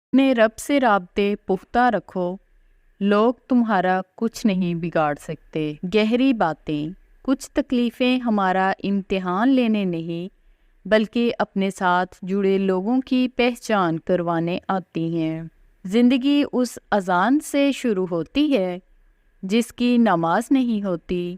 اپنے رب سے رابطے پختہ رکھو، لوگ تمہارا کچھ نہیں بگاڑ سکتے۔ گہری باتیں، کچھ تکلیفیں ہمارا امتحان لینے نہیں بلکہ اپنے ساتھ جڑے لوگوں کی پہچان کروانے آتی ہیں۔ زندگی اس اذان سے شروع ہوتی ہے جس کی نماز نہیں ہوتی،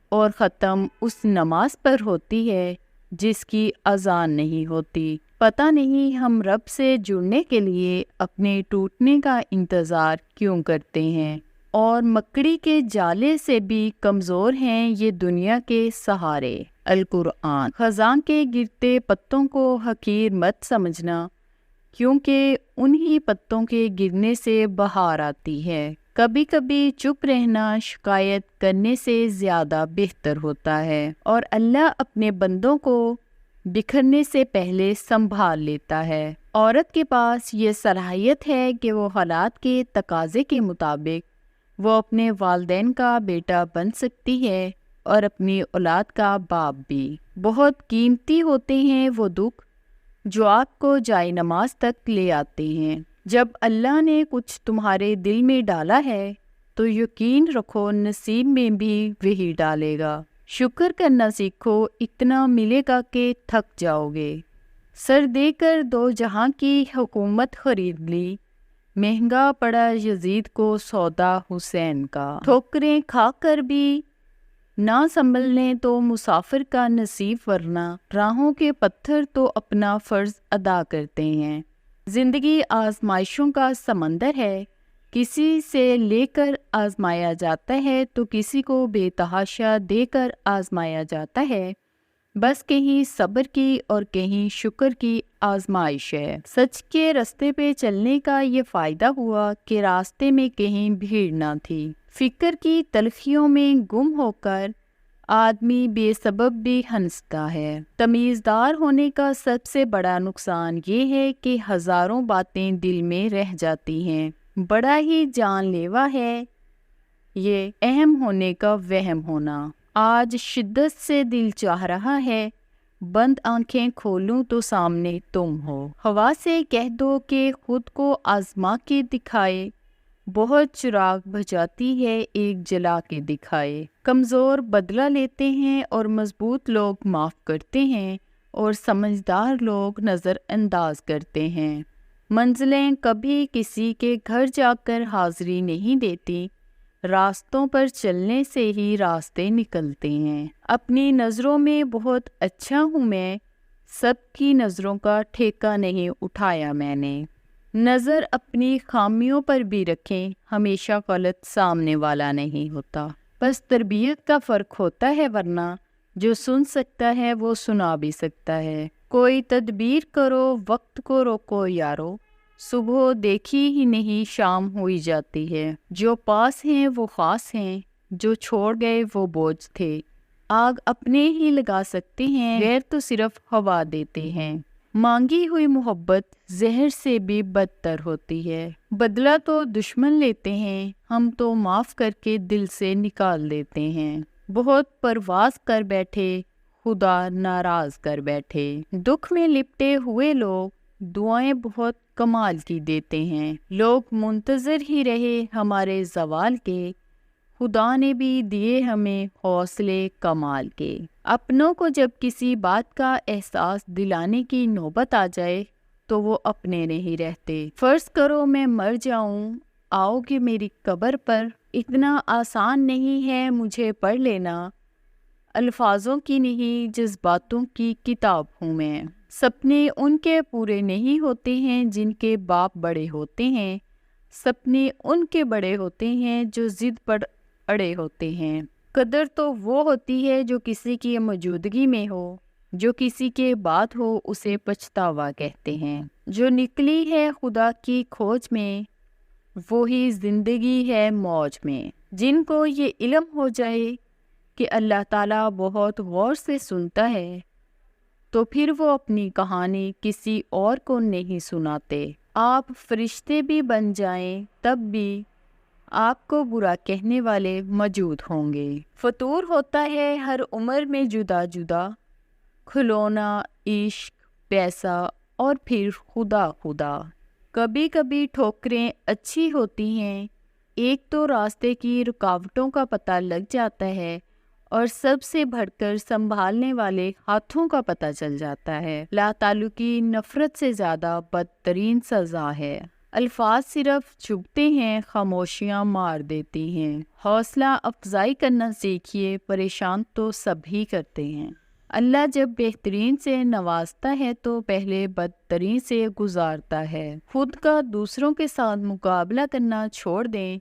اور ختم اس نماز پر ہوتی ہے جس کی اذان نہیں ہوتی۔ پتہ نہیں ہم رب سے جڑنے کے لیے اپنے ٹوٹنے کا انتظار کیوں کرتے ہیں، اور مکڑی کے جالے سے بھی کمزور ہیں یہ دنیا کے سہارے۔ القرآن۔ خزاں کے گرتے پتوں کو حقیر مت سمجھنا، کیونکہ انہی پتوں کے گرنے سے بہار آتی ہے۔ کبھی کبھی چپ رہنا شکایت کرنے سے زیادہ بہتر ہوتا ہے، اور اللہ اپنے بندوں کو بکھرنے سے پہلے سنبھال لیتا ہے۔ عورت کے پاس یہ صلاحیت ہے کہ وہ حالات کے تقاضے کے مطابق وہ اپنے والدین کا بیٹا بن سکتی ہے اور اپنی اولاد کا باپ بھی۔ بہت قیمتی ہوتے ہیں وہ دکھ جو آپ کو جائے نماز تک لے آتے ہیں۔ جب اللہ نے کچھ تمہارے دل میں ڈالا ہے تو یقین رکھو نصیب میں بھی وہی ڈالے گا۔ شکر کرنا سیکھو، اتنا ملے گا کہ تھک جاؤ گے۔ سر دے کر دو جہاں کی حکومت خرید لی، مہنگا پڑا یزید کو سودا حسین کا۔ ٹھوکریں کھا کر بھی نہ سنبھلنے تو مسافر کا نصیب، ورنہ راہوں کے پتھر تو اپنا فرض ادا کرتے ہیں۔ زندگی آزمائشوں کا سمندر ہے، کسی سے لے کر آزمایا جاتا ہے تو کسی کو بے تحاشا دے کر آزمایا جاتا ہے۔ بس کہیں صبر کی اور کہیں شکر کی آزمائش ہے۔ سچ کے راستے پہ چلنے کا یہ فائدہ ہوا کہ راستے میں کہیں بھیڑ نہ تھی۔ فکر کی تلخیوں میں گم ہو کر آدمی بے سبب بھی ہنستا ہے۔ تمیزدار ہونے کا سب سے بڑا نقصان یہ ہے کہ ہزاروں باتیں دل میں رہ جاتی ہیں۔ بڑا ہی جان لیوا ہے یہ اہم ہونے کا وہم ہونا۔ آج شدت سے دل چاہ رہا ہے بند آنکھیں کھولوں تو سامنے تم ہو۔ ہوا سے کہہ دو کہ خود کو آزما کے دکھائے، بہت چراغ بجھاتی ہے ایک جلا کے دکھائے۔ کمزور بدلہ لیتے ہیں اور مضبوط لوگ معاف کرتے ہیں، اور سمجھدار لوگ نظر انداز کرتے ہیں۔ منزلیں کبھی کسی کے گھر جا کر حاضری نہیں دیتی، راستوں پر چلنے سے ہی راستے نکلتے ہیں۔ اپنی نظروں میں بہت اچھا ہوں میں، سب کی نظروں کا ٹھیکہ نہیں اٹھایا میں نے۔ نظر اپنی خامیوں پر بھی رکھیں، ہمیشہ غلط سامنے والا نہیں ہوتا، بس تربیت کا فرق ہوتا ہے، ورنہ جو سن سکتا ہے وہ سنا بھی سکتا ہے۔ کوئی تدبیر کرو، وقت کو روکو یارو، صبح دیکھی ہی نہیں شام ہوئی جاتی ہے۔ جو پاس ہیں وہ خاص ہیں، جو چھوڑ گئے وہ بوجھ تھے۔ آگ اپنے ہی لگا سکتے ہیں، غیر تو صرف ہوا دیتے ہیں۔ مانگی ہوئی محبت زہر سے بھی بدتر ہوتی ہے۔ بدلہ تو دشمن لیتے ہیں، ہم تو معاف کر کے دل سے نکال دیتے ہیں۔ بہت پرواز کر بیٹھے، خدا ناراض کر بیٹھے۔ دکھ میں لپٹے ہوئے لوگ دعائیں بہت کمال کی دیتے ہیں۔ لوگ منتظر ہی رہے ہمارے زوال کے، خدا نے بھی دیے ہمیں حوصلے کمال کے۔ اپنوں کو جب کسی بات کا احساس دلانے کی نوبت آ جائے تو وہ اپنے نہیں رہتے۔ فرض کرو میں مر جاؤں، آؤ گے میری قبر پر، اتنا آسان نہیں ہے مجھے پڑھ لینا، الفاظوں کی نہیں جذباتوں کی کتاب ہوں میں۔ سپنے ان کے پورے نہیں ہوتے ہیں جن کے باپ بڑے ہوتے ہیں، سپنے ان کے بڑے ہوتے ہیں جو ضد پر اڑے ہوتے ہیں۔ قدر تو وہ ہوتی ہے جو کسی کی موجودگی میں ہو، جو کسی کے بعد ہو اسے پچھتاوا کہتے ہیں۔ جو نکلی ہے خدا کی کھوج میں، وہی زندگی ہے موج میں۔ جن کو یہ علم ہو جائے کہ اللہ تعالیٰ بہت غور سے سنتا ہے تو پھر وہ اپنی کہانی کسی اور کو نہیں سناتے۔ آپ فرشتے بھی بن جائیں تب بھی آپ کو برا کہنے والے موجود ہوں گے۔ فطور ہوتا ہے ہر عمر میں جدا جدا، کھلونا، عشق، پیسہ اور پھر خدا خدا۔ کبھی کبھی ٹھوکریں اچھی ہوتی ہیں، ایک تو راستے کی رکاوٹوں کا پتہ لگ جاتا ہے اور سب سے بڑھ کر سنبھالنے والے ہاتھوں کا پتہ چل جاتا ہے۔ اللہ تعالیٰ کی نفرت سے زیادہ بدترین سزا ہے۔ الفاظ صرف چبھتے ہیں، خاموشیاں مار دیتی ہیں۔ حوصلہ افزائی کرنا سیکھیے، پریشان تو سب ہی کرتے ہیں۔ اللہ جب بہترین سے نوازتا ہے تو پہلے بدترین سے گزارتا ہے۔ خود کا دوسروں کے ساتھ مقابلہ کرنا چھوڑ دیں۔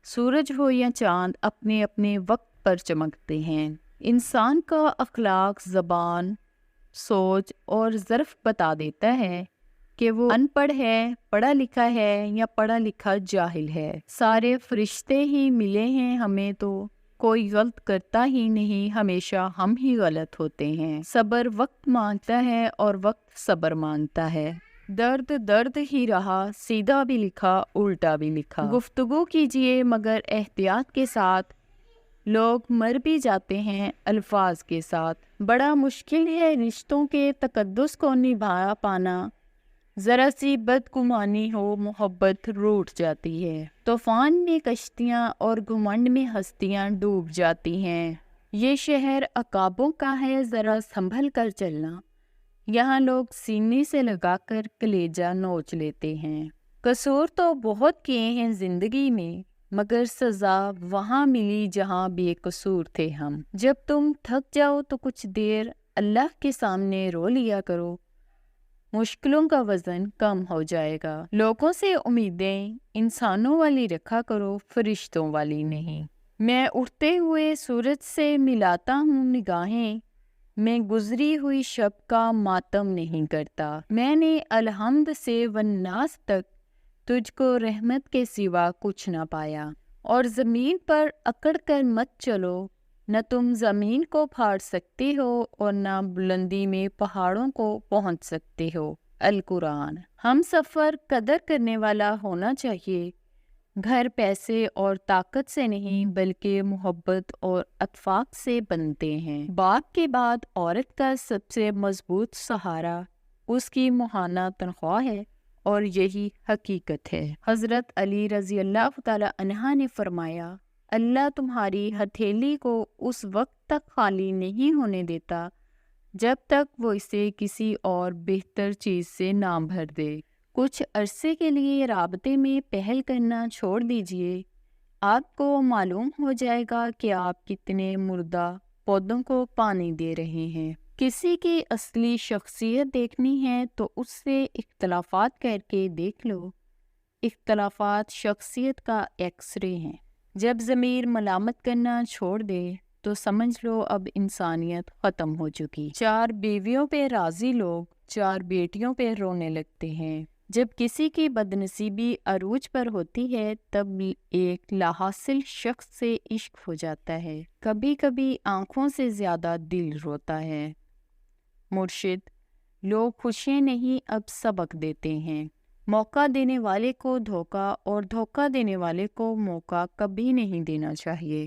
سورج ہو یا چاند اپنے اپنے وقت پر چمکتے ہیں۔ انسان کا اخلاق، زبان، سوچ اور ظرف بتا دیتا ہے کہ وہ ان پڑھ ہے، پڑھا لکھا ہے یا پڑھا لکھا جاہل ہے۔ سارے فرشتے ہی ملے ہیں ہمیں تو کوئی غلط کرتا ہی نہیں، ہمیشہ ہم ہی غلط ہوتے ہیں۔ صبر وقت مانگتا ہے اور وقت صبر مانگتا ہے۔ درد درد ہی رہا، سیدھا بھی لکھا الٹا بھی لکھا۔ گفتگو کیجیے مگر احتیاط کے ساتھ، لوگ مر بھی جاتے ہیں الفاظ کے ساتھ۔ بڑا مشکل ہے رشتوں کے تقدس کو نبھا پانا، ذرا سی بدگمانی ہو محبت روٹ جاتی ہے۔ طوفان میں کشتیاں اور گھمنڈ میں ہستیاں ڈوب جاتی ہیں۔ یہ شہر عقابوں کا ہے، ذرا سنبھل کر چلنا، یہاں لوگ سینے سے لگا کر کلیجہ نوچ لیتے ہیں۔ قصور تو بہت کیے ہیں زندگی میں، مگر سزا وہاں ملی جہاں بے قصور تھے ہم۔ جب تم تھک جاؤ تو کچھ دیر اللہ کے سامنے رو لیا کرو، مشکلوں کا وزن کم ہو جائے گا۔ لوگوں سے امیدیں انسانوں والی رکھا کرو، فرشتوں والی نہیں۔ میں اٹھتے ہوئے سورج سے ملاتا ہوں نگاہیں، میں گزری ہوئی شب کا ماتم نہیں کرتا۔ میں نے الحمد سے والناس تک تجھ کو رحمت کے سوا کچھ نہ پایا۔ اور زمین پر اکڑ کر مت چلو، نہ تم زمین کو پھاڑ سکتے ہو اور نہ بلندی میں پہاڑوں کو پہنچ سکتے ہو۔ القرآن۔ ہم سفر قدر کرنے والا ہونا چاہیے۔ گھر پیسے اور طاقت سے نہیں بلکہ محبت اور اتفاق سے بنتے ہیں۔ باپ کے بعد عورت کا سب سے مضبوط سہارا اس کی ماہانہ تنخواہ ہے اور یہی حقیقت ہے۔ حضرت علی رضی اللہ تعالی عنہ نے فرمایا، اللہ تمہاری ہتھیلی کو اس وقت تک خالی نہیں ہونے دیتا جب تک وہ اسے کسی اور بہتر چیز سے نہ بھر دے۔ کچھ عرصے کے لیے رابطے میں پہل کرنا چھوڑ دیجیے، آپ کو معلوم ہو جائے گا کہ آپ کتنے مردہ پودوں کو پانی دے رہے ہیں۔ کسی کی اصلی شخصیت دیکھنی ہے تو اس سے اختلافات کر کے دیکھ لو۔ اختلافات شخصیت کا ایکس رے ہیں۔ جب ضمیر ملامت کرنا چھوڑ دے تو سمجھ لو اب انسانیت ختم ہو چکی۔ 4 بیویوں پہ راضی لوگ 4 بیٹیوں پہ رونے لگتے ہیں۔ جب کسی کی بدنصیبی عروج پر ہوتی ہے تب ایک لاحاصل شخص سے عشق ہو جاتا ہے۔ کبھی کبھی آنکھوں سے زیادہ دل روتا ہے۔ مرشد، لوگ خوشیاں نہیں اب سبق دیتے ہیں۔ موقع دینے والے کو دھوکہ اور دھوکہ دینے والے کو موقع کبھی نہیں دینا چاہیے۔